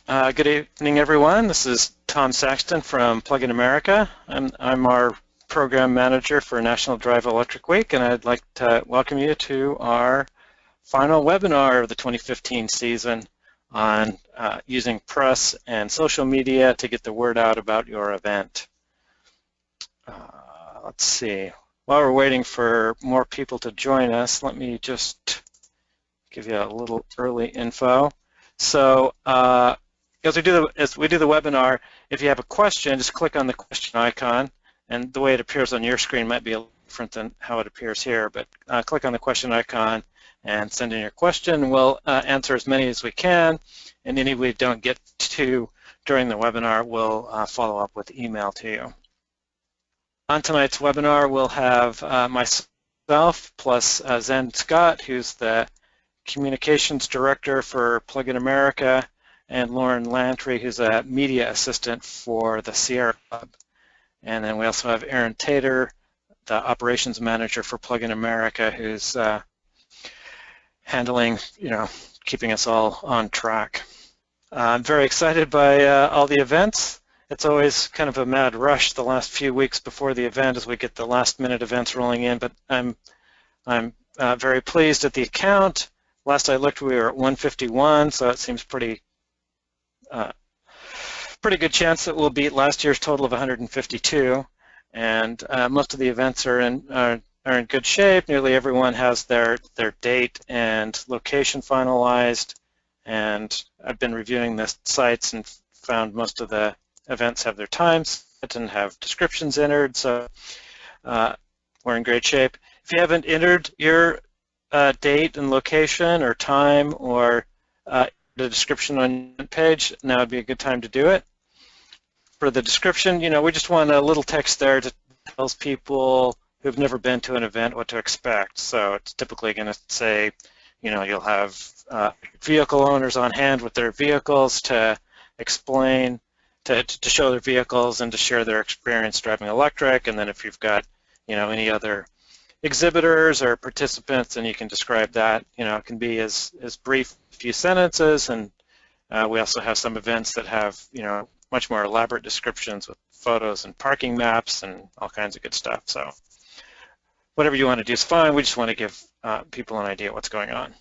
Good evening, everyone. This is Tom Saxton from Plug-in America. I'm our program manager for National Drive Electric Week, and I'd like to welcome you to our final webinar of the 2015 season on using press and social media to get the word out about your event. Let's see. While we're waiting for more people to join us, let me just give you a little early info. So as we do the webinar, if you have a question, just click on the question icon, and the way it appears on your screen might be a little different than how it appears here, but click on the question icon and send in your question. We'll answer as many as we can, and any we don't get to during the webinar, we'll follow up with email to you. On tonight's webinar, we'll have myself plus Zen Scott, who's the Communications Director for Plug-in America, and Lauren Lantry, who's a Media Assistant for the Sierra Club. And then we also have Aaron Tater, the Operations Manager for Plug-in America, who's handling, keeping us all on track. I'm very excited by all the events. It's always kind of a mad rush the last few weeks before the event as we get the last-minute events rolling in, but I'm very pleased at the account. Last I looked, we were at 151, so it seems pretty good chance that we'll beat last year's total of 152. And most of the events are in good shape. Nearly everyone has their date and location finalized. And I've been reviewing the sites and found most of the events have their times set and have descriptions entered. So we're in great shape. If you haven't entered your date and location or time or the description on your page, now would be a good time to do it. For the description, we just want a little text there that tells people who've never been to an event what to expect. So it's typically going to say, you'll have vehicle owners on hand with their vehicles to explain, to show their vehicles and to share their experience driving electric. And then if you've got, any other exhibitors or participants, and you can describe that. It can be as brief, a few sentences, and we also have some events that have, much more elaborate descriptions with photos and parking maps and all kinds of good stuff. So whatever you want to do is fine. We just want to give people an idea what's going on.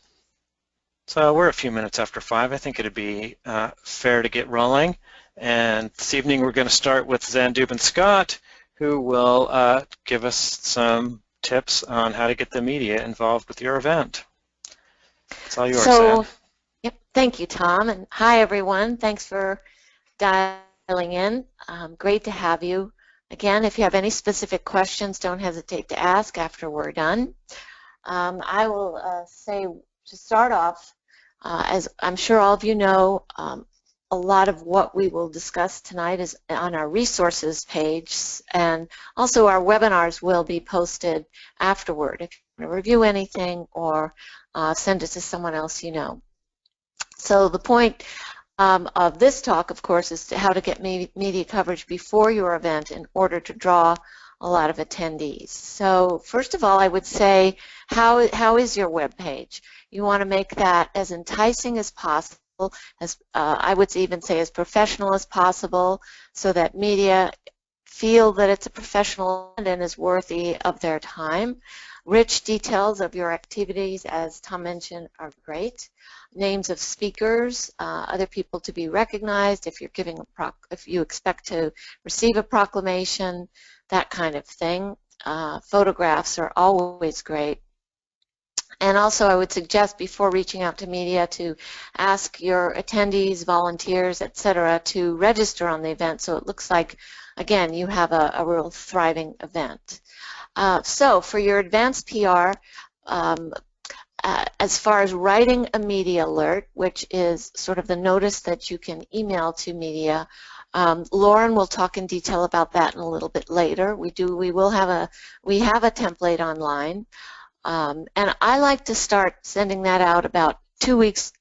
So we're a few minutes after 5. I think it'd be fair to get rolling. And this evening we're going to start with Zen Scott, who will give us some tips on how to get the media involved with your event. It's all yours, Zen. Yep, thank you, Tom, and hi everyone. Thanks for dialing in. Great to have you. Again, if you have any specific questions, don't hesitate to ask after we're done. I will say to start off, as I'm sure all of you know, a lot of what we will discuss tonight is on our resources page, and also our webinars will be posted afterward if you want to review anything or send it to someone else you know. So the point of this talk, of course, is how to get media coverage before your event in order to draw a lot of attendees. So first of all, I would say, how is your web page? You want to make that as enticing as possible, as I would even say as professional as possible, so that media feel that it's a professional event and is worthy of their time. Rich details of your activities, as Tom mentioned, are great. Names of speakers, other people to be recognized, if you're giving if you expect to receive a proclamation, that kind of thing. Photographs are always great. And also I would suggest before reaching out to media to ask your attendees, volunteers, etc. to register on the event so it looks like, again, you have a real thriving event. So for your advanced PR, as far as writing a media alert, which is sort of the notice that you can email to media, Lauren will talk in detail about that in a little bit later. We have a template online. And I like to start sending that out about 2 weeks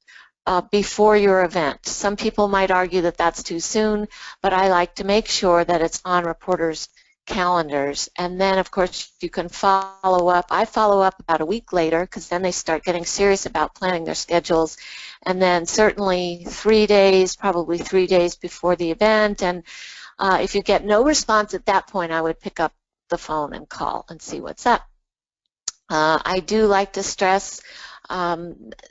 before your event. Some people might argue that that's too soon, but I like to make sure that it's on reporters' calendars. And then, of course, you can follow up. I follow up about a week later because then they start getting serious about planning their schedules. And then certainly 3 days, probably 3 days before the event. And if you get no response at that point, I would pick up the phone and call and see what's up. I do like to stress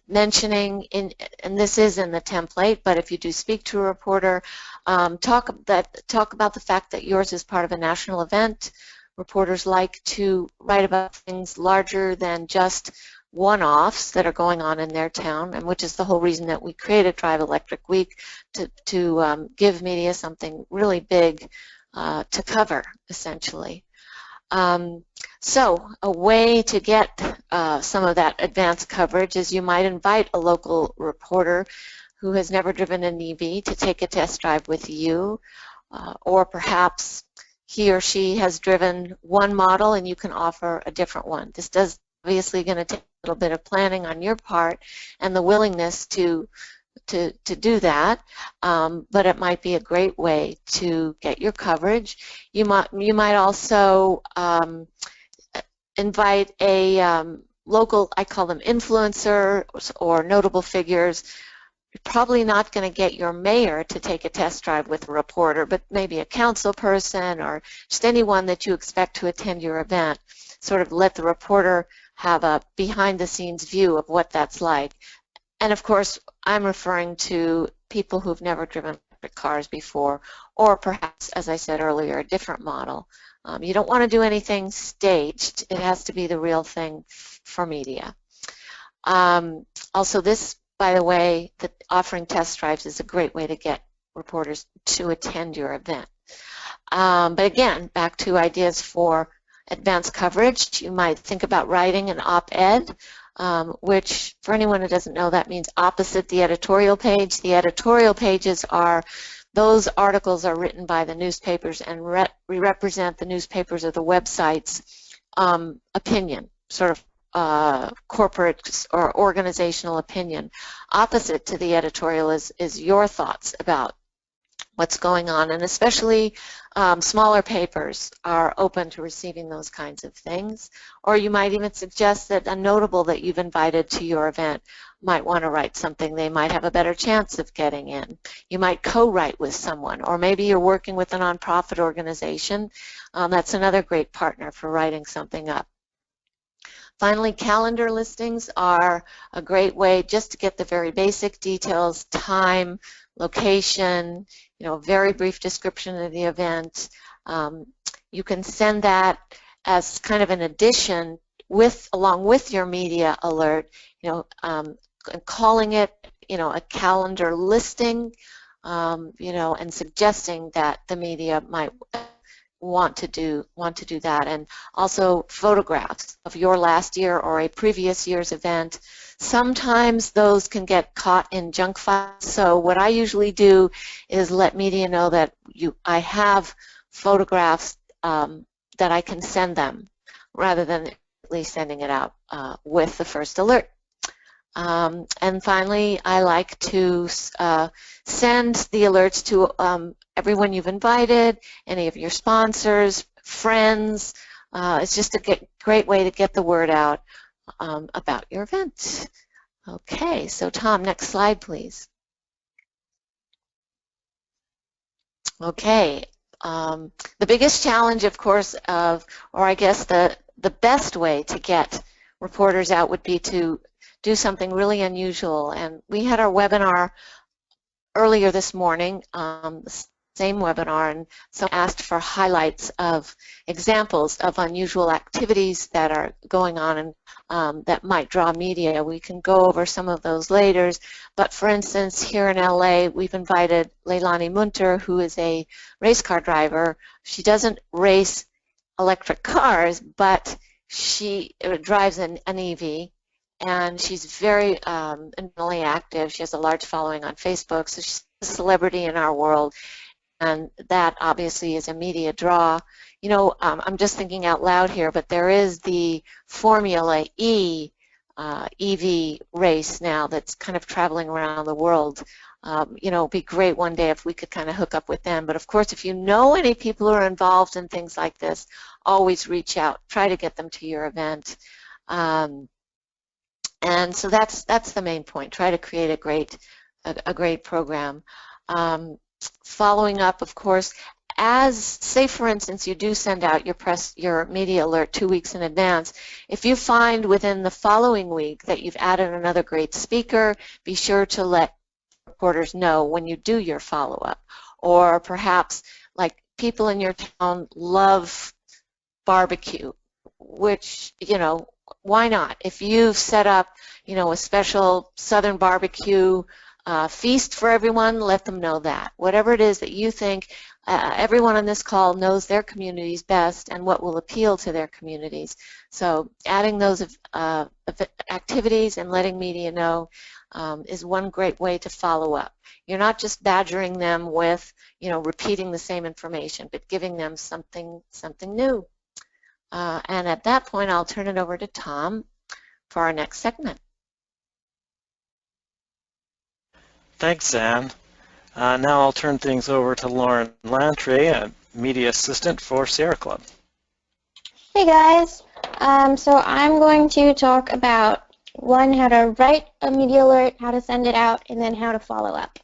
mentioning, and this is in the template, but if you do speak to a reporter, talk about the fact that yours is part of a national event. Reporters like to write about things larger than just one-offs that are going on in their town, and which is the whole reason that we created Drive Electric Week, to give media something really big to cover, essentially. So a way to get some of that advanced coverage is you might invite a local reporter who has never driven an EV to take a test drive with you, or perhaps he or she has driven one model and you can offer a different one. This does obviously going to take a little bit of planning on your part and the willingness to do that, but it might be a great way to get your coverage. You might also invite a local, I call them influencers or notable figures. You're probably not going to get your mayor to take a test drive with a reporter, but maybe a council person or just anyone that you expect to attend your event. Sort of let the reporter have a behind-the-scenes view of what that's like. And of course, I'm referring to people who've never driven electric cars before, or perhaps, as I said earlier, a different model. You don't want to do anything staged. It has to be the real thing for media. Also, this, by the way, offering test drives is a great way to get reporters to attend your event. But again, back to ideas for advanced coverage. You might think about writing an op-ed, which, for anyone who doesn't know, that means opposite the editorial page. The editorial pages are, those articles are written by the newspapers and represent the newspapers or the website's opinion, sort of corporate or organizational opinion. Opposite to the editorial is your thoughts about what's going on, and especially smaller papers are open to receiving those kinds of things. Or you might even suggest that a notable that you've invited to your event might want to write something. They might have a better chance of getting in. You might co-write with someone, or maybe you're working with a nonprofit organization. That's another great partner for writing something up. Finally, calendar listings are a great way just to get the very basic details: time, location, very brief description of the event. You can send that as kind of an addition along with your media alert, calling it, a calendar listing, and suggesting that the media might want to do that, and also photographs of your last year or a previous year's event. Sometimes those can get caught in junk files, so what I usually do is let media know that I have photographs that I can send them, rather than sending it out with the first alert. And finally, I like to send the alerts to everyone you've invited, any of your sponsors, friends. It's just a great way to get the word out about your event. Okay, so Tom, next slide, please. Okay, the biggest challenge, of course, or I guess the best way to get reporters out would be to do something really unusual. And we had our webinar earlier this morning, the same webinar, and so asked for highlights of examples of unusual activities that are going on and that might draw media. We can go over some of those later, but for instance, here in LA, we've invited Leilani Munter, who is a race car driver. She doesn't race electric cars, but she drives an EV, and she's very internally active. She has a large following on Facebook, so she's a celebrity in our world, and that obviously is a media draw. I'm just thinking out loud here, but there is the Formula E EV race now that's kind of traveling around the world. You know, it'd be great one day if we could kind of hook up with them. But of course, if you know any people who are involved in things like this, always reach out. Try to get them to your event. And so that's the main point. Try to create a great program. Following up, of course, as, say for instance, you do send out your media alert 2 weeks in advance, if you find within the following week that you've added another great speaker, be sure to let reporters know when you do your follow-up. Or perhaps, like, people in your town love barbecue, which, you know, why not? If you've set up, you know, a special Southern barbecue feast for everyone, let them know that. Whatever it is that you think, everyone on this call knows their communities best and what will appeal to their communities. So adding those activities and letting media know is one great way to follow up. You're not just badgering them with, you know, repeating the same information, but giving them something new. And at that point, I'll turn it over to Tom for our next segment. Thanks, Zan. Now I'll turn things over to Lauren Lantry, a media assistant for Sierra Club. Hey guys, so I'm going to talk about how to write a media alert, how to send it out, and then how to follow up.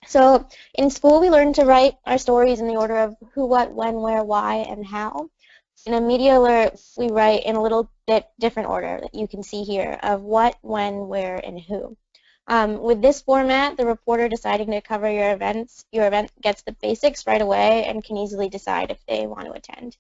So in school we learn to write our stories in the order of who, what, when, where, why, and how. In a media alert we write in a little bit different order that you can see here of what, when, where, and who. With this format, the reporter deciding to cover your event gets the basics right away and can easily decide if they want to attend.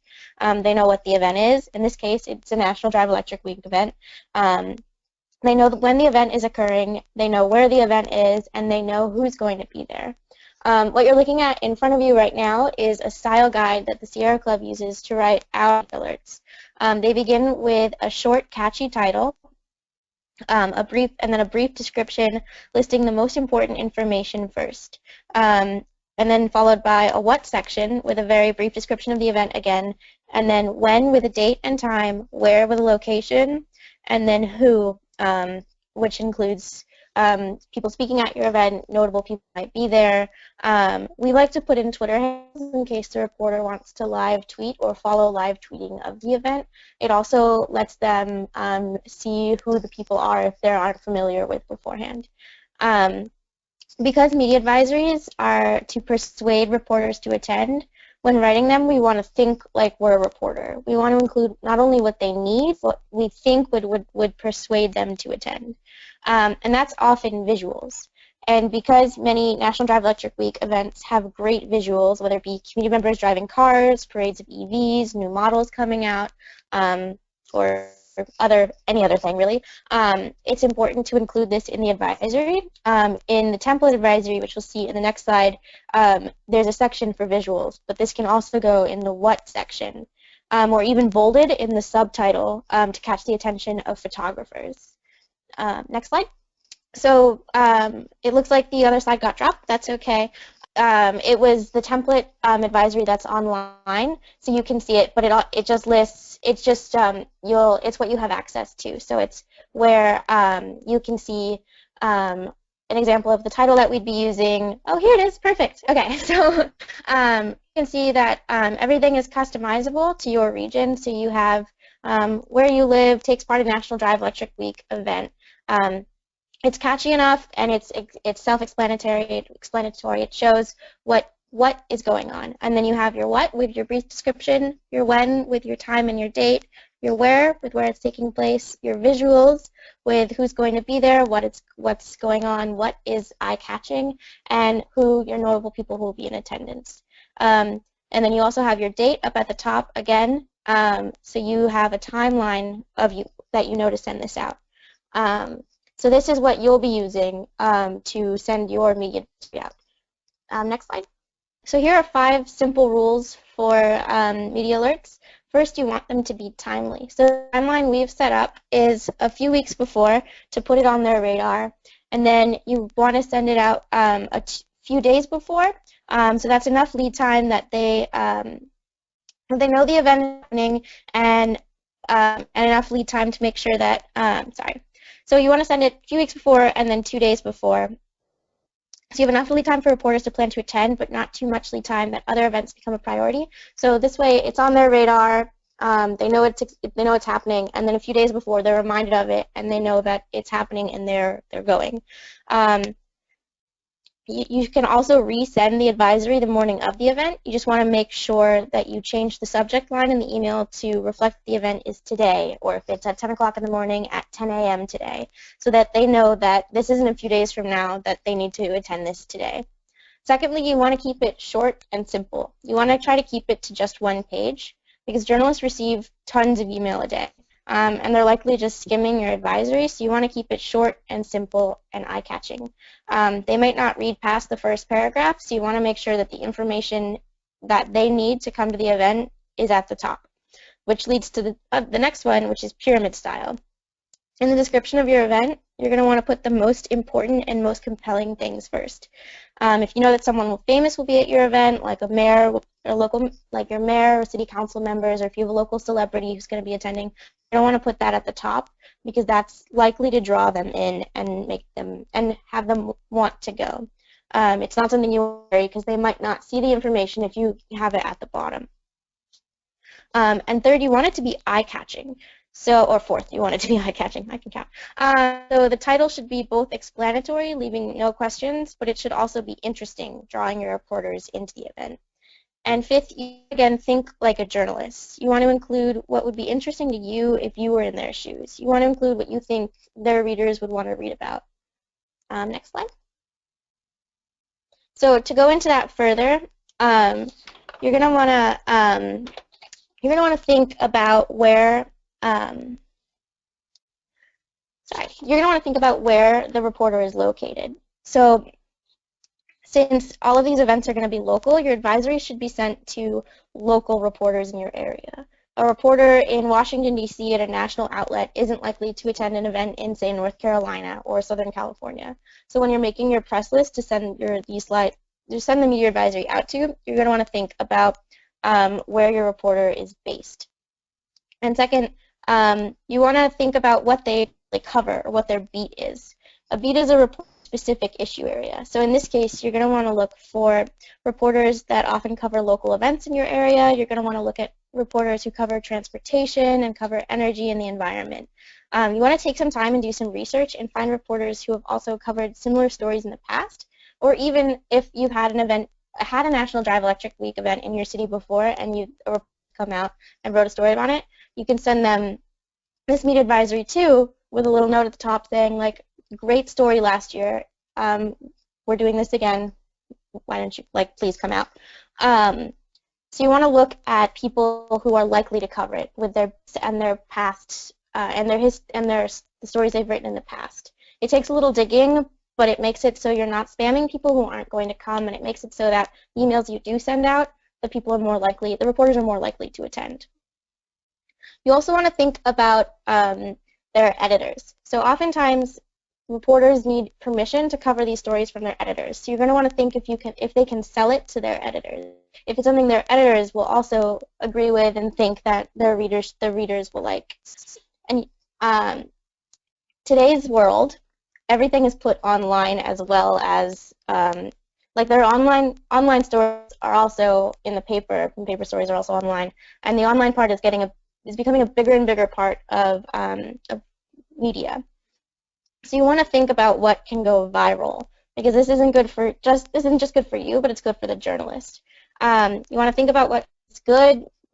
They know what the event is. In this case, it's a National Drive Electric Week event. They know when the event is occurring, they know where the event is, and they know who's going to be there. What you're looking at in front of you right now is a style guide that the Sierra Club uses to write out alerts. They begin with a short, catchy title, a brief description listing the most important information first, and then followed by a what section with a very brief description of the event again, and then when with a date and time, where with a location, and then who, which includes people speaking at your event, notable people might be there. We like to put in Twitter handles in case the reporter wants to live tweet or follow live tweeting of the event. It also lets them see who the people are if they aren't familiar with beforehand. Because media advisories are to persuade reporters to attend, when writing them we want to think like we're a reporter. We want to include not only what they need, but we think would persuade them to attend. And that's often visuals. And because many National Drive Electric Week events have great visuals, whether it be community members driving cars, parades of EVs, new models coming out, or any other thing really, it's important to include this in the advisory. In the template advisory, which we'll see in the next slide, there's a section for visuals, but this can also go in the what section, or even bolded in the subtitle to catch the attention of photographers. Next slide. So it looks like the other slide got dropped. That's okay. It was the template advisory that's online, so you can see it, but it just lists. It's just it's what you have access to. So it's where you can see an example of the title that we'd be using. Oh, here it is. Perfect. Okay. So you can see that everything is customizable to your region. So you have where you live, takes part in National Drive Electric Week event. It's catchy enough, and it's self-explanatory. It shows what is going on, and then you have your what with your brief description, your when with your time and your date, your where with where it's taking place, your visuals with who's going to be there, what's going on, what is eye-catching, and who your notable people who will be in attendance. And then you also have your date up at the top again, so you have a timeline of that you know to send this out. So this is what you'll be using to send your media out. Next slide. So here are 5 simple rules for media alerts. First, you want them to be timely. So the timeline we've set up is a few weeks before to put it on their radar, and then you want to send it out a few days before. So that's enough lead time that they know the event is happening, and enough lead time to make sure that So you want to send it a few weeks before and then 2 days before. So you have enough lead time for reporters to plan to attend, but not too much lead time that other events become a priority. So this way, it's on their radar. They know it's happening, and then a few days before, they're reminded of it, and they know that it's happening, and they're going. You can also resend the advisory the morning of the event. You just want to make sure that you change the subject line in the email to reflect the event is today, or if it's at 10 o'clock in the morning, at 10 a.m. today, so that they know that this isn't a few days from now, that they need to attend this today. Secondly, you want to keep it short and simple. You want to try to keep it to just one page, because journalists receive tons of email a day. And they're likely just skimming your advisory, so you want to keep it short and simple and eye-catching. They might not read past the first paragraph, so you want to make sure that the information that they need to come to the event is at the top, which leads to the next one, which is pyramid style. In the description of your event, you're going to want to put the most important and most compelling things first. If you know that someone famous will be at your event, like a mayor or local, like your mayor or city council members, or if you have a local celebrity who's going to be attending, you don't want to put that at the top, because that's likely to draw them in and make them and have them want to go. It's not something you worry, because they might not see the information if you have it at the bottom. And third, you want it to be eye-catching. So, or fourth, you want it to be eye-catching. I can count. So the title should be both explanatory, leaving no questions, but it should also be interesting, drawing your reporters into the event. And fifth, you again think like a journalist. You want to include what would be interesting to you if you were in their shoes. You want to include what you think their readers would want to read about. Next slide. So to go into that further, you're going to want to think about where you're going to want to think about where the reporter is located. So since all of these events are going to be local, your advisory should be sent to local reporters in your area. A reporter in Washington, D.C. at a national outlet isn't likely to attend an event in, say, North Carolina or Southern California. So when you're making your press list to send the media advisory out to, you're going to want to think about where your reporter is based. And second, you want to think about what they cover, or what their beat is. A beat is a report-specific issue area. So in this case, you're going to want to look for reporters that often cover local events in your area. You're going to want to look at reporters who cover transportation and cover energy and the environment. You want to take some time and do some research and find reporters who have also covered similar stories in the past, or even if you've had a National Drive Electric Week event in your city before and you come out and wrote a story on it, you can send them this media advisory too, with a little note at the top saying, like, great story last year, we're doing this again, why don't you, please come out. So you want to look at people who are likely to cover it with their past the stories they've written in the past. It takes a little digging, but it makes it so you're not spamming people who aren't going to come, and it makes it so that the emails you do send out, the reporters are more likely to attend. You also want to think about their editors. So oftentimes, reporters need permission to cover these stories from their editors. So you're going to want to think if they can sell it to their editors. If it's something their editors will also agree with and think that the readers will like. And today's world, everything is put online, as well as their online stories are also in the paper, and paper stories are also online, and the online part is becoming a bigger and bigger part of media. So you want to think about what can go viral, because this isn't just good for you, but it's good for the journalist. You want to think about what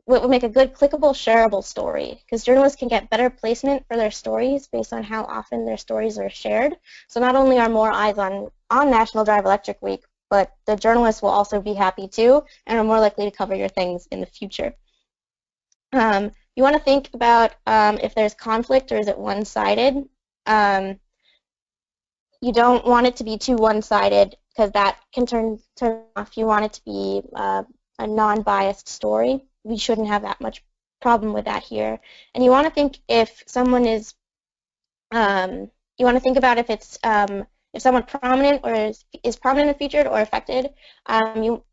would make a good clickable, shareable story, because journalists can get better placement for their stories based on how often their stories are shared. So not only are more eyes on National Drive Electric Week, but the journalists will also be happy too, and are more likely to cover your things in the future. You want to think about if there's conflict, or is it one-sided. You don't want it to be too one-sided, because that can turn off. You want it to be a non-biased story. We shouldn't have that much problem with that here. And you want to think if someone is, you want to think about if it's if someone prominent or is prominent and featured or affected.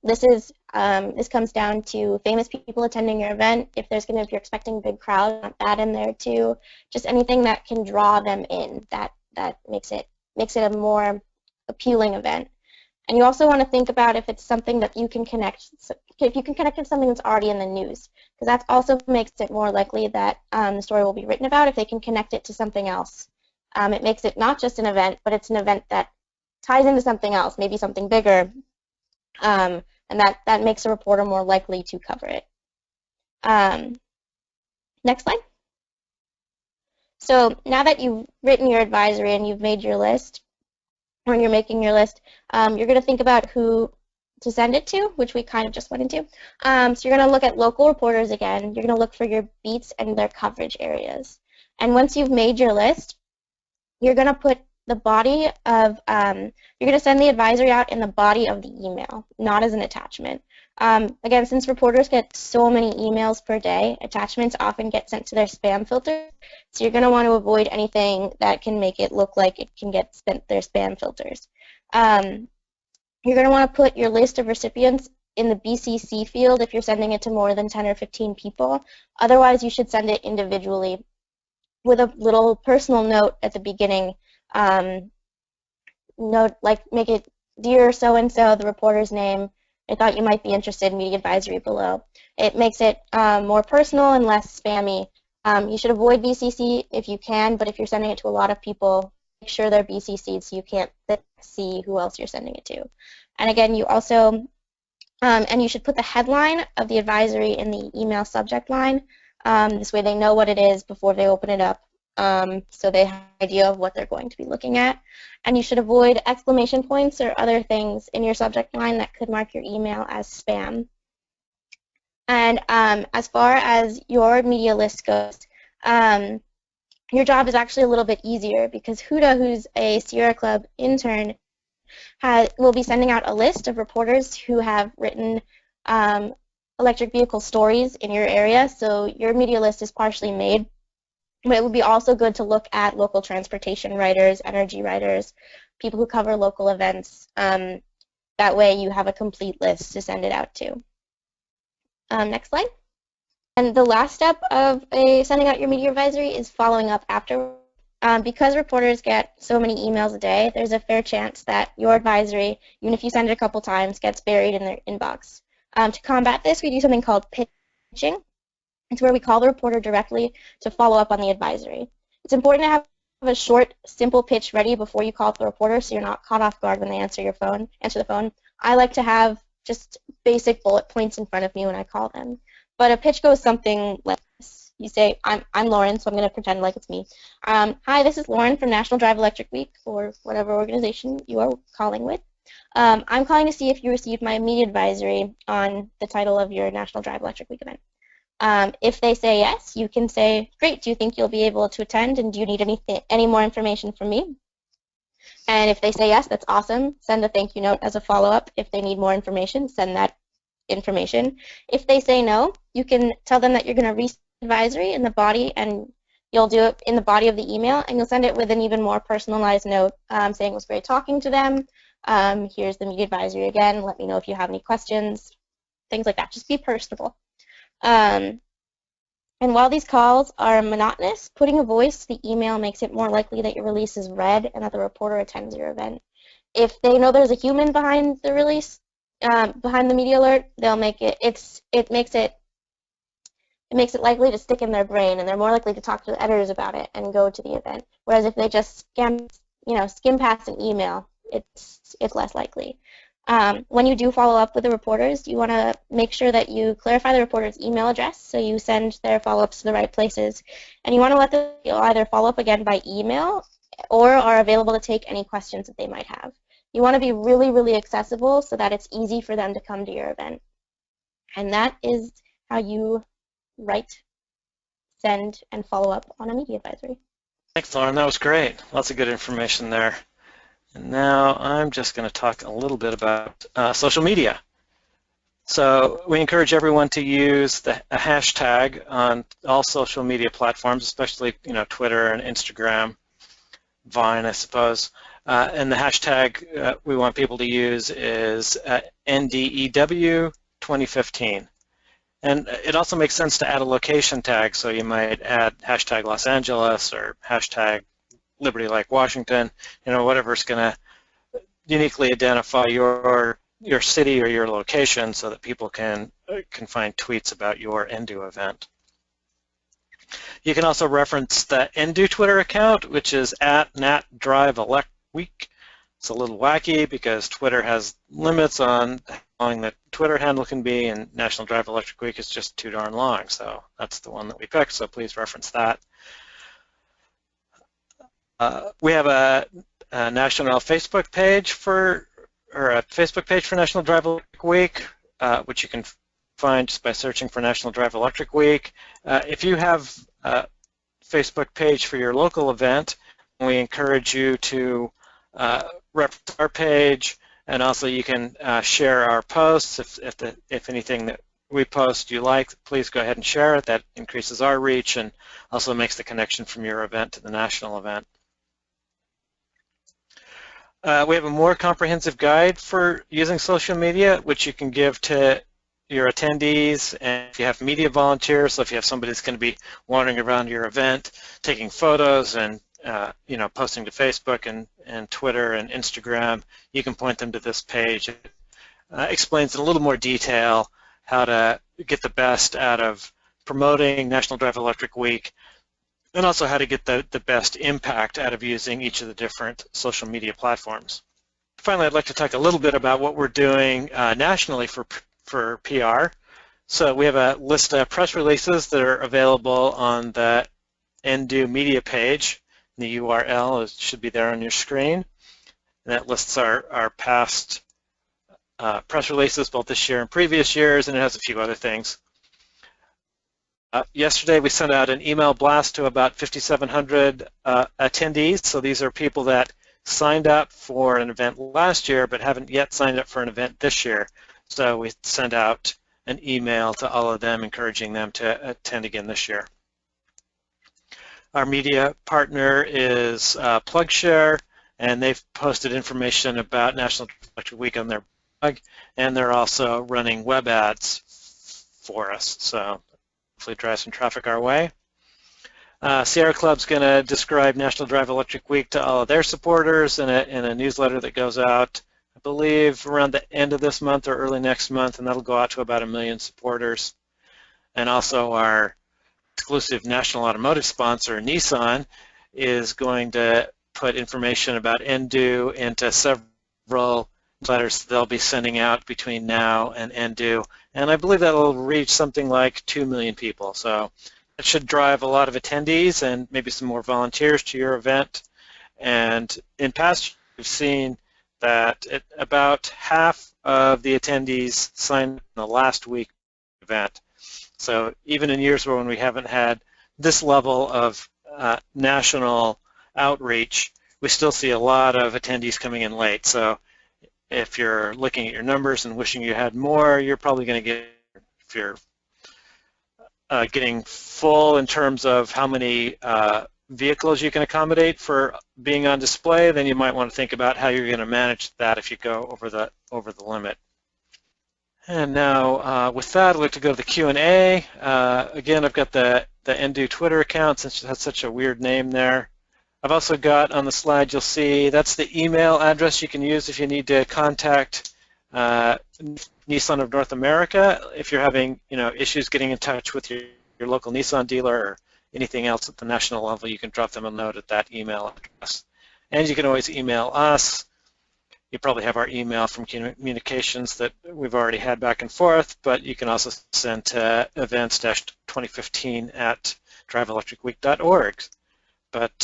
This comes down to famous people attending your event. If you're expecting a big crowd, want that in there too. Just anything that can draw them in, that makes it a more appealing event. And you also want to think about if it's something that you can connect, if you can connect it to something that's already in the news, because that also makes it more likely that the story will be written about if they can connect it to something else. It makes it not just an event, but it's an event that ties into something else, maybe something bigger, and that makes a reporter more likely to cover it. Next slide. So now that you've written your advisory and you've made your list, when you're making your list, you're going to think about who to send it to, which we kind of just went into. So you're going to look at local reporters again. You're going to look for your beats and their coverage areas. And once you've made your list, you're going to put the body of, you're going to send the advisory out in the body of the email, not as an attachment. Again, since reporters get so many emails per day, attachments often get sent to their spam filter. So you're going to want to avoid anything that can make it look like it can get sent their spam filters. You're going to want to put your list of recipients in the BCC field if you're sending it to more than 10 or 15 people. Otherwise, you should send it individually with a little personal note at the beginning. Note, like, make it, dear so-and-so, the reporter's name. I thought you might be interested, media advisory below. It makes it more personal and less spammy. You should avoid BCC if you can, but if you're sending it to a lot of people, make sure they're BCC'd so you can't see who else you're sending it to. And again, you also, and you should put the headline of the advisory in the email subject line. This way they know what it is before they open it up, so they have an idea of what they're going to be looking at. And you should avoid exclamation points or other things in your subject line that could mark your email as spam. And as far as your media list goes, your job is actually a little bit easier because Huda, who's a Sierra Club intern, will be sending out a list of reporters who have written electric vehicle stories in your area. So your media list is partially made. But it would be also good to look at local transportation writers, energy writers, people who cover local events. That way you have a complete list to send it out to. Next slide. And the last step of sending out your media advisory is following up after. Because reporters get so many emails a day, there's a fair chance that your advisory, even if you send it a couple times, gets buried in their inbox. To combat this, we do something called pitching. It's where we call the reporter directly to follow up on the advisory. It's important to have a short, simple pitch ready before you call up the reporter so you're not caught off guard when they answer the phone. I like to have just basic bullet points in front of me when I call them. But a pitch goes something like this. You say, I'm Lauren, so I'm going to pretend like it's me. Hi, this is Lauren from National Drive Electric Week, or whatever organization you are calling with. I'm calling to see if you received my media advisory on the title of your National Drive Electric Week event. If they say yes, you can say, great, do you think you'll be able to attend, and do you need any more information from me? And if they say yes, that's awesome. Send a thank you note as a follow-up. If they need more information, send that information. If they say no, you can tell them that you're going to resend advisory in the body, and you'll do it in the body of the email, and you'll send it with an even more personalized note saying it was great talking to them. Here's the media advisory again. Let me know if you have any questions, things like that. Just be personable. And while these calls are monotonous, putting a voice to the email makes it more likely that your release is read and that the reporter attends your event. If they know there's a human behind the release, behind the media alert, they'll make it. It makes it likely to stick in their brain, and they're more likely to talk to the editors about it and go to the event. Whereas if they just skim past an email, it's less likely. When you do follow up with the reporters, you want to make sure that you clarify the reporter's email address so you send their follow-ups to the right places. And you want to let them either follow up again by email or are available to take any questions that they might have. You want to be really, really accessible so that it's easy for them to come to your event. And that is how you write, send, and follow up on a media advisory. Thanks, Lauren. That was great. Lots of good information there. And now I'm just going to talk a little bit about social media. So we encourage everyone to use a hashtag on all social media platforms, especially Twitter and Instagram, Vine, I suppose. And the hashtag we want people to use is NDEW 2015. And it also makes sense to add a location tag, so you might add hashtag Los Angeles or hashtag Liberty Lake, Washington, whatever's going to uniquely identify your city or your location so that people can find tweets about your NDEW event. You can also reference the NDEW Twitter account, which is @NatDriveElectWeek. It's a little wacky because Twitter has limits on how long the Twitter handle can be, and National Drive Electric Week is just too darn long. So that's the one that we picked, so please reference that. We have a national Facebook page for National Drive Electric Week, which you can find just by searching for National Drive Electric Week. If you have a Facebook page for your local event, we encourage you to reference our page, and also you can share our posts. If anything that we post you like, please go ahead and share it. That increases our reach and also makes the connection from your event to the national event. We have a more comprehensive guide for using social media, which you can give to your attendees, and if you have media volunteers, so if you have somebody that's going to be wandering around your event, taking photos and posting to Facebook and Twitter and Instagram, you can point them to this page. It explains in a little more detail how to get the best out of promoting National Drive Electric Week, and also how to get the best impact out of using each of the different social media platforms. Finally, I'd like to talk a little bit about what we're doing nationally for PR. So we have a list of press releases that are available on the NDEW media page. The URL should be there on your screen. And that lists our past press releases, both this year and previous years, and it has a few other things. Yesterday we sent out an email blast to about 5,700 attendees. So these are people that signed up for an event last year but haven't yet signed up for an event this year. So we sent out an email to all of them encouraging them to attend again this year. Our media partner is PlugShare, and they've posted information about National Electric Week on their blog, and they're also running web ads for us. So hopefully drive some traffic our way. Sierra Club's going to describe National Drive Electric Week to all of their supporters in a newsletter that goes out, I believe, around the end of this month or early next month, and that'll go out to about 1 million supporters. And also our exclusive national automotive sponsor, Nissan, is going to put information about NDEW into several letters they'll be sending out between now and NDEW, and I believe that'll reach something like 2 million people. So it should drive a lot of attendees and maybe some more volunteers to your event. And in past years, we've seen that about half of the attendees signed in the last week event. So even in years when we haven't had this level of national outreach, we still see a lot of attendees coming in late. So if you're looking at your numbers and wishing you had more, you're probably going to get, if you're getting full in terms of how many vehicles you can accommodate for being on display, then you might want to think about how you're going to manage that if you go over the limit. And now with that, I'd like to go to the Q&A. Again, I've got the NDEW Twitter account since it has such a weird name there. I've also got on the slide, you'll see that's the email address you can use if you need to contact Nissan of North America. If you're having issues getting in touch with your local Nissan dealer or anything else at the national level, you can drop them a note at that email address. And you can always email us. You probably have our email from communications that we've already had back and forth, but you can also send to events-2015@driveelectricweek.org. But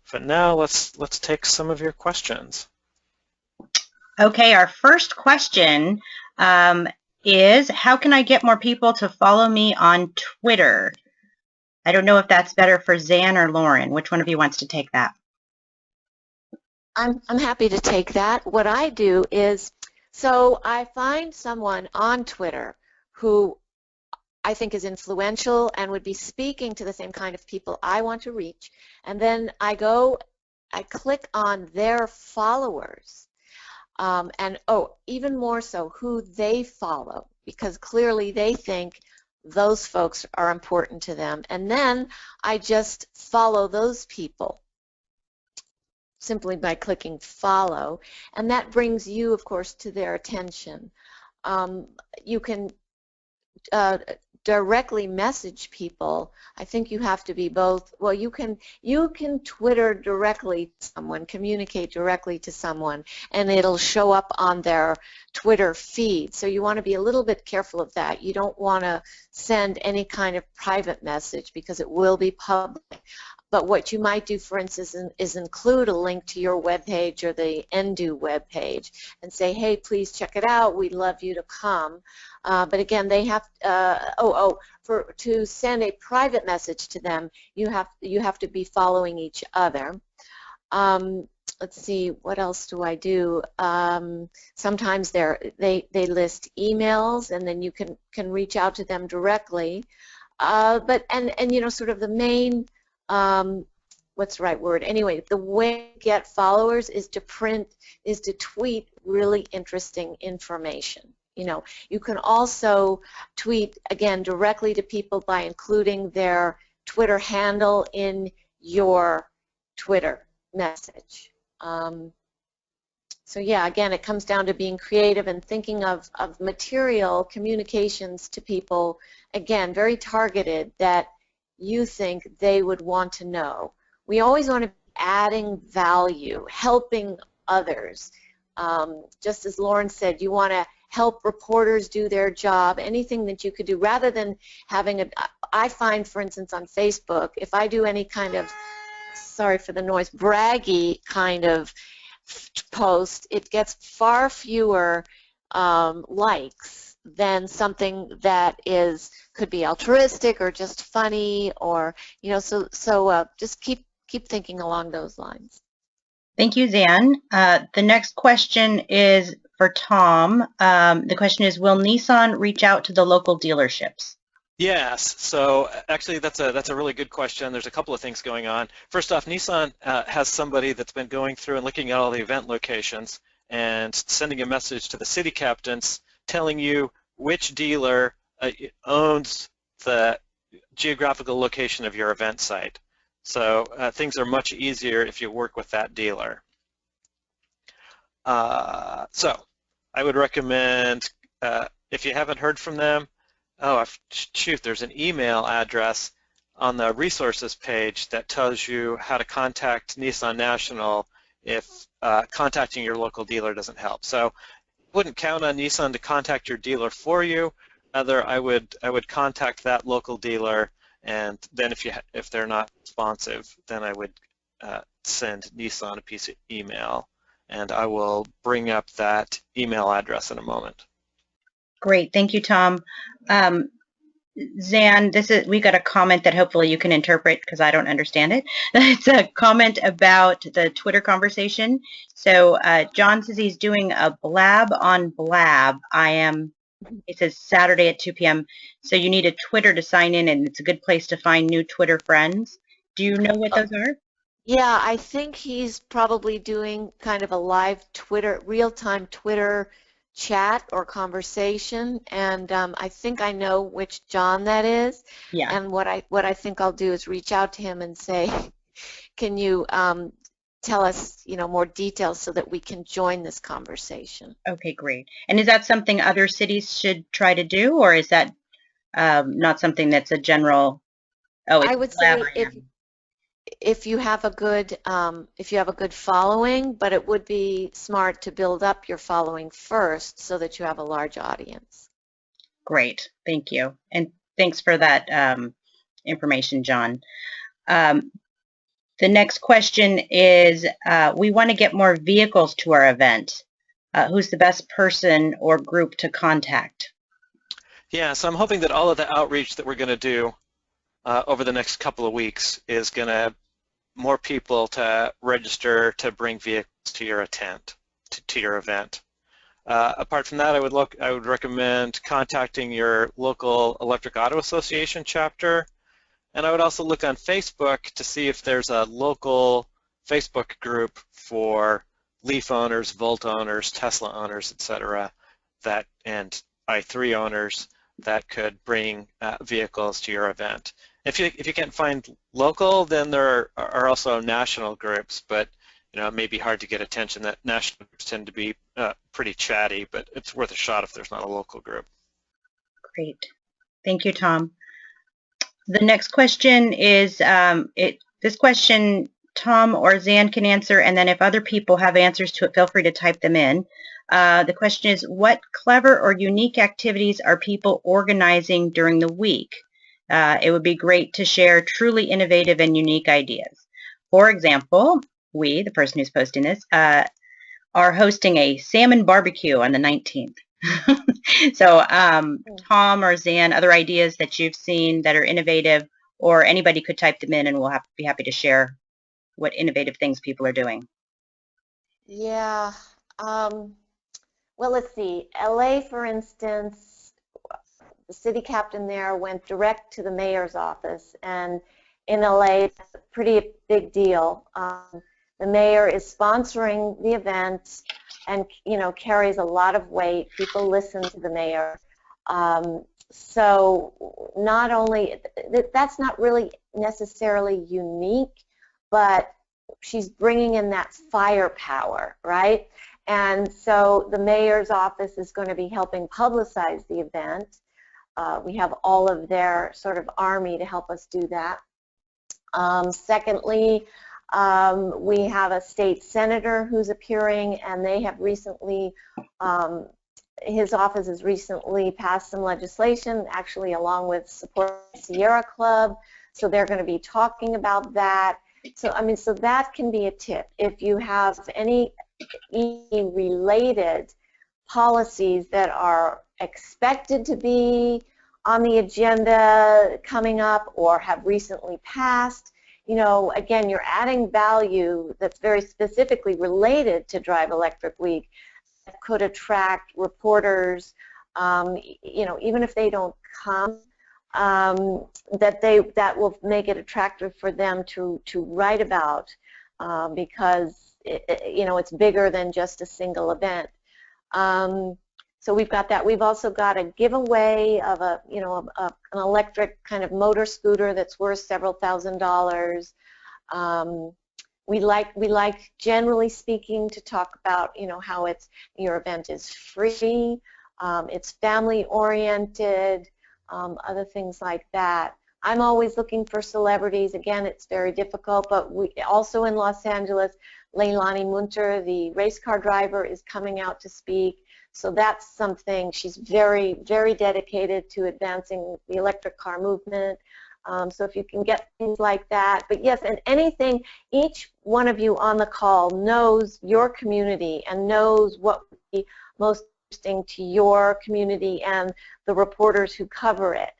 for now, let's take some of your questions. Okay, our first question is, how can I get more people to follow me on Twitter? I don't know if that's better for Zan or Lauren. Which one of you wants to take that? I'm happy to take that. What I do is, so I find someone on Twitter who I think is influential and would be speaking to the same kind of people I want to reach, and then I click on their followers, and even more so who they follow, because clearly they think those folks are important to them, and then I just follow those people. simply by clicking follow, and that brings you, of course, to their attention. You can directly message people. I think you have to be both. Well, you can Twitter directly to someone, communicate directly to someone, and it'll show up on their Twitter feed. So you want to be a little bit careful of that. You don't want to send any kind of private message because it will be public. But what you might do, for instance, is include a link to your webpage or the NDEW webpage and say, hey, please check it out. We'd love you to come. But again, they have to send a private message to them, you have to be following each other. Let's see, what else do I do? Sometimes they list emails, and then you can reach out to them directly. But you know, sort of the main what's the right word? Anyway, the way to get followers is to tweet really interesting information. You know, you can also tweet, again, directly to people by including their Twitter handle in your Twitter message. So yeah, again, it comes down to being creative and thinking of material communications to people, again, very targeted, that you think they would want to know. We always want to be adding value, helping others. Just as Lauren said, you want to help reporters do their job, anything that you could do, rather than having I find, for instance, on Facebook, if I do any kind of, sorry for the noise, braggy kind of post, it gets far fewer likes than something that could be altruistic or just funny, or, you know, so just keep thinking along those lines. Thank you, Zan. The next question is for Tom. The question is, will Nissan reach out to the local dealerships? Yes, so actually that's a really good question. There's a couple of things going on. First off, Nissan has somebody that's been going through and looking at all the event locations and sending a message to the city captains telling you which dealer owns the geographical location of your event site. So things are much easier if you work with that dealer. So I would recommend, if you haven't heard from them, shoot, there's an email address on the resources page that tells you how to contact Nissan National if contacting your local dealer doesn't help. So I wouldn't count on Nissan to contact your dealer for you. Rather, I would contact that local dealer, and then if they're not responsive, then I would send Nissan a piece of email, and I will bring up that email address in a moment. Great, thank you, Tom. Zan, we got a comment that hopefully you can interpret because I don't understand it. It's a comment about the Twitter conversation. So John says he's doing a blab on blab. It says Saturday at 2 p.m. So you need a Twitter to sign in, and it's a good place to find new Twitter friends. Do you know what those are? Yeah, I think he's probably doing kind of a live Twitter, real-time Twitter chat or conversation, and I think I know which John that is. Yeah. And what I think I'll do is reach out to him and say, can you tell us, you know, more details so that we can join this conversation. Okay, great. And is that something other cities should try to do, or is that not something that's a general? I would say if you have a good following, but it would be smart to build up your following first so that you have a large audience. Great, thank you, and thanks for that information, John. The next question is, we want to get more vehicles to our event. Who's the best person or group to contact? Yeah, so I'm hoping that all of the outreach that we're going to do over the next couple of weeks is going to more people to register to bring vehicles to your event. Apart from that, I would recommend contacting your local Electric Auto Association chapter, and I would also look on Facebook to see if there's a local Facebook group for Leaf owners, Volt owners, Tesla owners, etc., and i3 owners that could bring vehicles to your event. If you can't find local, then there are also national groups, but it may be hard to get attention. That national groups tend to be pretty chatty, but it's worth a shot if there's not a local group. Great. Thank you, Tom. The next question is, this question Tom or Zan can answer, and then if other people have answers to it, feel free to type them in. The question is, what clever or unique activities are people organizing during the week? It would be great to share truly innovative and unique ideas. For example, we, the person who's posting this, are hosting a salmon barbecue on the 19th. So Tom or Zan, other ideas that you've seen that are innovative, or anybody could type them in and we'll be happy to share what innovative things people are doing. Yeah. Well, let's see. LA, for instance, the city captain there went direct to the mayor's office, and in LA, it's a pretty big deal. The mayor is sponsoring the event and, carries a lot of weight. People listen to the mayor. So not only, that's not really necessarily unique, but she's bringing in that firepower, right? And so the mayor's office is going to be helping publicize the event. We have all of their sort of army to help us do that. Secondly, we have a state senator who's appearing, and they have recently, his office has recently passed some legislation, actually along with Support Sierra Club, so they're going to be talking about that. So, so that can be a tip. If you have any related policies that are expected to be on the agenda coming up or have recently passed, again, you're adding value that's very specifically related to Drive Electric Week that could attract reporters, even if they don't come, that will make it attractive for them to write about, because it's bigger than just a single event. So we've got that. We've also got a giveaway of an electric kind of motor scooter that's worth several $1,000s. We like generally speaking to talk about how your event is free, it's family oriented, other things like that. I'm always looking for celebrities. Again, it's very difficult, but we also in Los Angeles, Leilani Munter, the race car driver, is coming out to speak. So that's something. She's very, very dedicated to advancing the electric car movement. So if you can get things like that. But yes, and anything, each one of you on the call knows your community and knows what would be most interesting to your community and the reporters who cover it.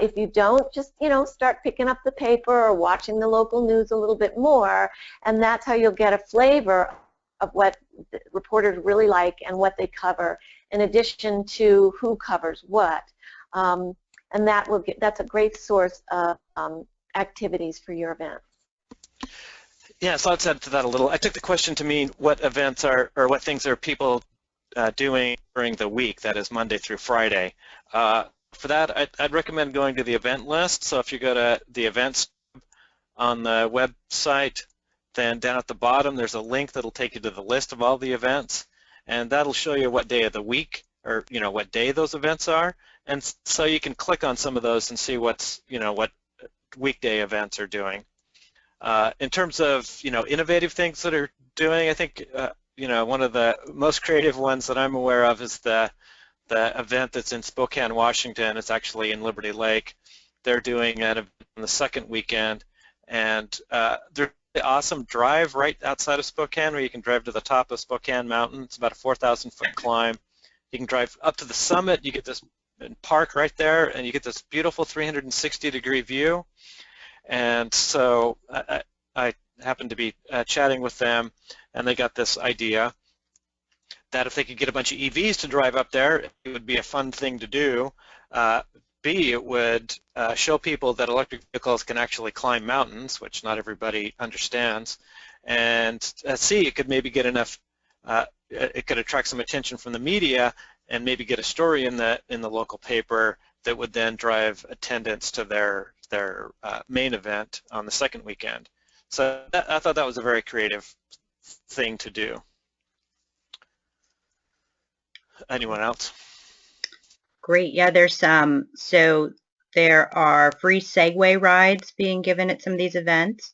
If you don't, just start picking up the paper or watching the local news a little bit more, and that's how you'll get a flavor of what the reporters really like and what they cover, in addition to who covers what. And that's a great source of activities for your events. Yeah, so I'd add to that a little. I took the question to mean what events are, or what things are people doing during the week, that is Monday through Friday. For that, I'd recommend going to the event list. So if you go to the events on the website, then down at the bottom there's a link that'll take you to the list of all the events, and that'll show you what day of the week, or what day those events are, and so you can click on some of those and see what weekday events are doing. In terms of innovative things that are doing, I think one of the most creative ones that I'm aware of is the event that's in Spokane, Washington. It's actually in Liberty Lake. They're doing an event on the second weekend, and there's an awesome drive right outside of Spokane where you can drive to the top of Spokane Mountain. It's about a 4,000-foot climb. You can drive up to the summit. You get this park right there, and you get this beautiful 360-degree view. And so I happened to be chatting with them, and they got this idea that if they could get a bunch of EVs to drive up there, it would be a fun thing to do. B, it would show people that electric vehicles can actually climb mountains, which not everybody understands. And C, it could maybe get enough, it could attract some attention from the media and maybe get a story in the local paper that would then drive attendance to their main event on the second weekend. So I thought that was a very creative thing to do. Anyone else? Great. Yeah, there's so there are free Segway rides being given at some of these events.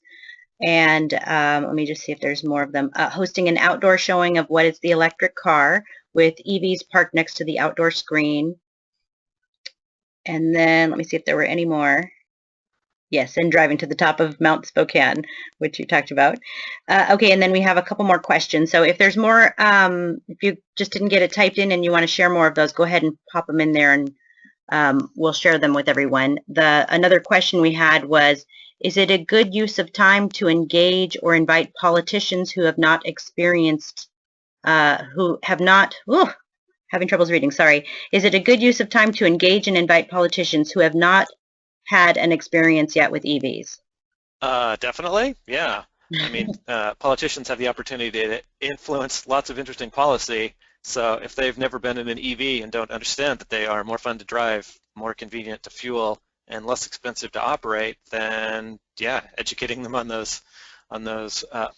And let me just see if there's more of them. Hosting an outdoor showing of what is the electric car with EVs parked next to the outdoor screen. And then let me see if there were any more. Yes, and driving to the top of Mount Spokane, which you talked about. Okay, and then we have a couple more questions. So if there's more, if you just didn't get it typed in and you want to share more of those, go ahead and pop them in there and we'll share them with everyone. Another question we had was, is it a good use of time to engage or invite politicians who have not experienced, having troubles reading, sorry. Is it a good use of time to engage and invite politicians who have not had an experience yet with EVs? Definitely, yeah. I mean, politicians have the opportunity to influence lots of interesting policy, so if they've never been in an EV and don't understand that they are more fun to drive, more convenient to fuel, and less expensive to operate, then yeah, educating them on those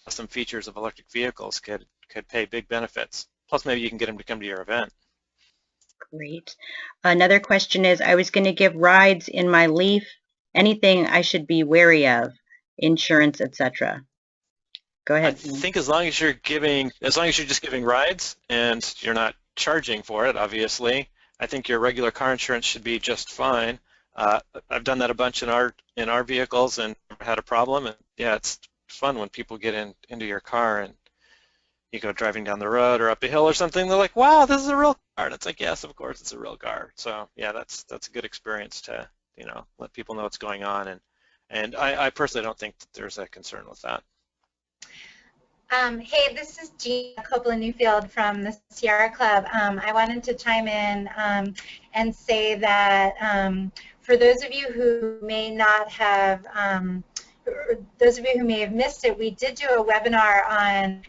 some features of electric vehicles could pay big benefits. Plus, maybe you can get them to come to your event. Great. Another question is, I was going to give rides in my Leaf. Anything I should be wary of, insurance, etc. Go ahead. I think as long as you're just giving rides and you're not charging for it, obviously, I think your regular car insurance should be just fine. I've done that a bunch in our vehicles and never had a problem. And yeah, it's fun when people get into your car and you go driving down the road or up a hill or something. They're like, "Wow, this is a real car." And it's like, "Yes, of course, it's a real car." So yeah, that's a good experience to let people know what's going on. And I personally don't think that there's a concern with that. Hey, this is Gina Coppola-Newfield from the Sierra Club. I wanted to chime in and say that for those of you who may not have, those of you who may have missed it, we did do a webinar on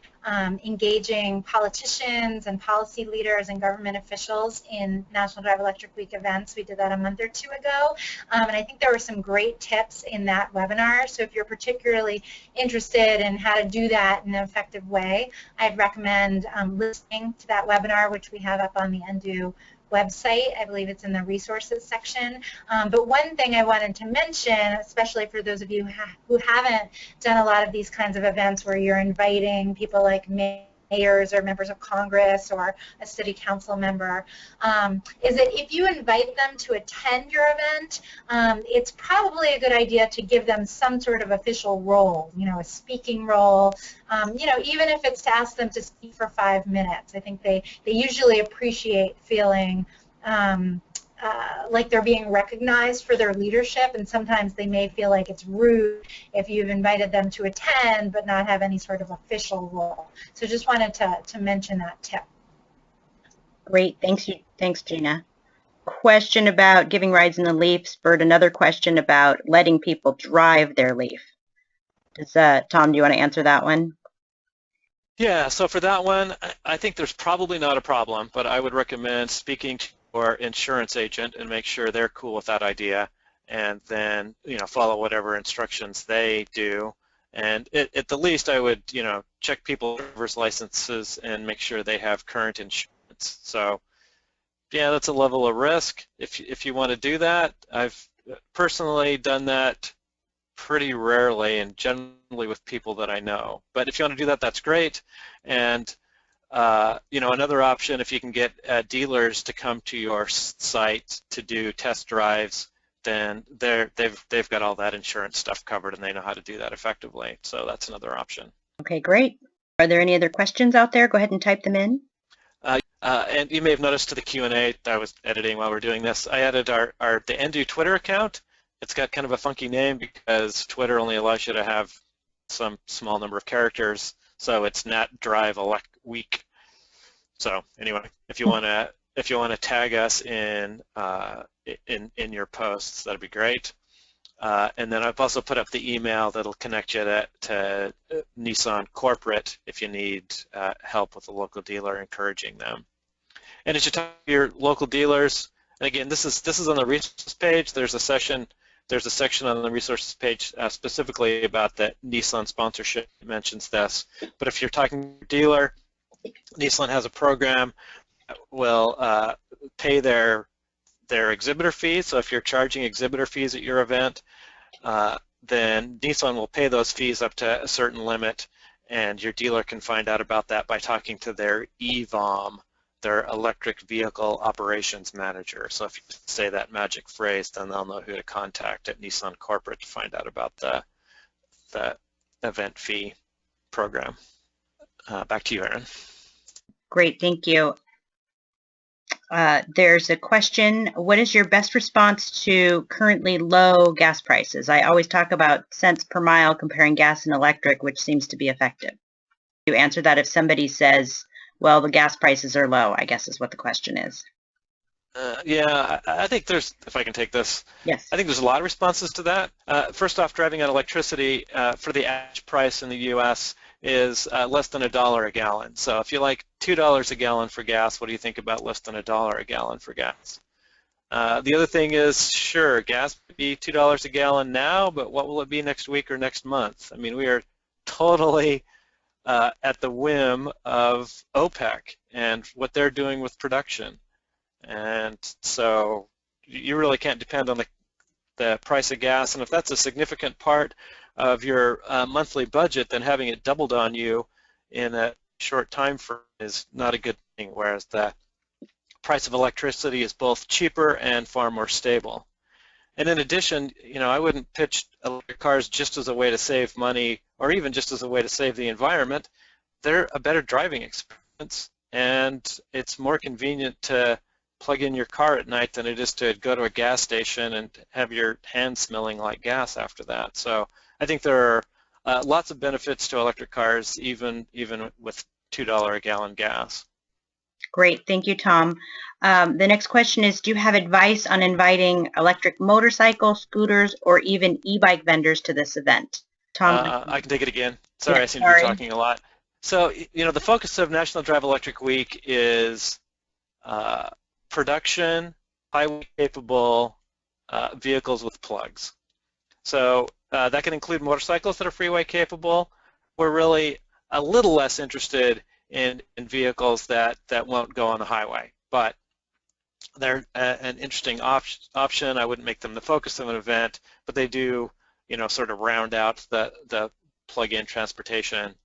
engaging politicians and policy leaders and government officials in National Drive Electric Week events. We did that a month or two ago, and I think there were some great tips in that webinar. So if you're particularly interested in how to do that in an effective way, I'd recommend listening to that webinar, which we have up on the NDEW website. I believe it's in the resources section. But one thing I wanted to mention, especially for those of you who haven't done a lot of these kinds of events where you're inviting people like mayors or members of Congress or a city council member, is that if you invite them to attend your event, it's probably a good idea to give them some sort of official role, a speaking role, even if it's to ask them to speak for 5 minutes. I think they usually appreciate feeling like they're being recognized for their leadership, and sometimes they may feel like it's rude if you've invited them to attend but not have any sort of official role. So just wanted to mention that tip. Great, thanks Gina. Question about giving rides in the Leaf spurred another question about letting people drive their Leaf. Tom, do you want to answer that one? Yeah, so for that one, I think there's probably not a problem, but I would recommend speaking to your insurance agent and make sure they're cool with that idea, and then follow whatever instructions they do. And at the least, I would check people's driver's licenses and make sure they have current insurance. So yeah, that's a level of risk. If you want to do that, I've personally done that pretty rarely and generally with people that I know. But if you want to do that, that's great. And another option, if you can get dealers to come to your site to do test drives, then they've got all that insurance stuff covered and they know how to do that effectively. So that's another option. Okay, great. Are there any other questions out there? Go ahead and type them in. And you may have noticed to the Q&A that I was editing while we're doing this, I added the NDEW Twitter account. It's got kind of a funky name because Twitter only allows you to have some small number of characters, so it's Nat Drive Elect Week. So anyway, if you want to tag us in your posts, that'd be great. And then I've also put up the email that'll connect you to Nissan Corporate if you need help with a local dealer, encouraging them. And as you talk to your local dealers, and again, this is on the resources page. There's a session there's a section on the resources page specifically about the Nissan sponsorship. It mentions this. But if you're talking to your dealer, Nissan has a program that will pay their exhibitor fees. So if you're charging exhibitor fees at your event, then Nissan will pay those fees up to a certain limit, and your dealer can find out about that by talking to their EVOM, their electric vehicle operations manager. So if you say that magic phrase, then they'll know who to contact at Nissan Corporate to find out about the event fee program. Back to you, Erin. Great, thank you. There's a question, what is your best response to currently low gas prices? I always talk about cents per mile comparing gas and electric, which seems to be effective. You answer that if somebody says, well, the gas prices are low, I guess is what the question is. Yeah, I think there's, if I can take this, yes. I think there's a lot of responses to that. First off, driving on electricity for the average price in the U.S. is less than $1 a gallon. So if you like $2 a gallon for gas, what do you think about less than $1 a gallon for gas? The other thing is, sure, gas would be $2 a gallon now, but what will it be next week or next month? I mean, we are totally at the whim of OPEC and what they're doing with production. And so you really can't depend on the price of gas. And if that's a significant part of your monthly budget, then having it doubled on you in a short time frame is not a good thing, whereas the price of electricity is both cheaper and far more stable. And in addition, you know, I wouldn't pitch electric cars just as a way to save money or even just as a way to save the environment. They're a better driving experience, and it's more convenient to plug in your car at night than it is to go to a gas station and have your hands smelling like gas after that. So I think there are lots of benefits to electric cars, even with $2 a gallon gas. Great, thank you, Tom. The next question is, do you have advice on inviting electric motorcycle, scooters, or even e-bike vendors to this event? Tom? I can take it again. Sorry, yeah, I seem to be talking a lot. So, you know, the focus of National Drive Electric Week is production, highway-capable vehicles with plugs. So that can include motorcycles that are freeway-capable. We're really a little less interested in vehicles that won't go on the highway, but they're an interesting option. I wouldn't make them the focus of an event, but they do, you know, sort of round out the plug-in transportation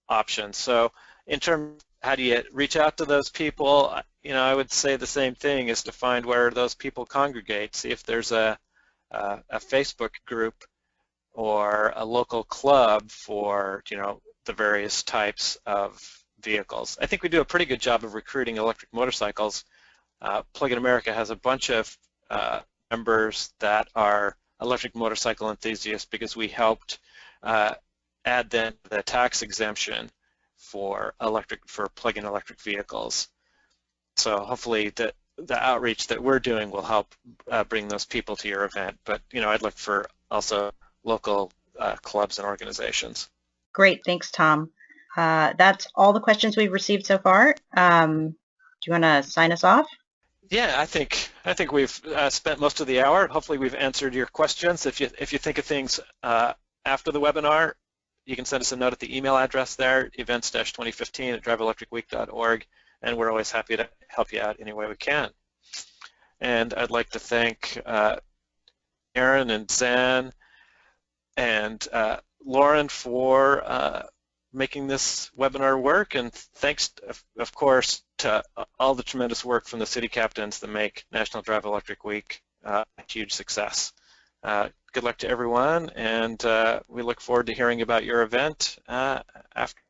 options. So in terms of how do you reach out to those people, you know, I would say the same thing, is to find where those people congregate. See if there's a Facebook group or a local club for, you know, the various types of vehicles. I think we do a pretty good job of recruiting electric motorcycles. Plug-in America has a bunch of members that are electric motorcycle enthusiasts because we helped add then the tax exemption for plug-in electric vehicles. So hopefully the outreach that we're doing will help bring those people to your event. But, you know, I'd look for also local clubs and organizations. Great, thanks, Tom. That's all the questions we've received so far. Do you want to sign us off? Yeah, I think we've spent most of the hour. Hopefully we've answered your questions. If you think of things after the webinar, you can send us a note at the email address there, events-2015@driveelectricweek.org, and we're always happy to help you out any way we can. And I'd like to thank Erin and Zan and Lauren for making this webinar work, and thanks, of course, to all the tremendous work from the city captains that make National Drive Electric Week a huge success. Good luck to everyone, and we look forward to hearing about your event after.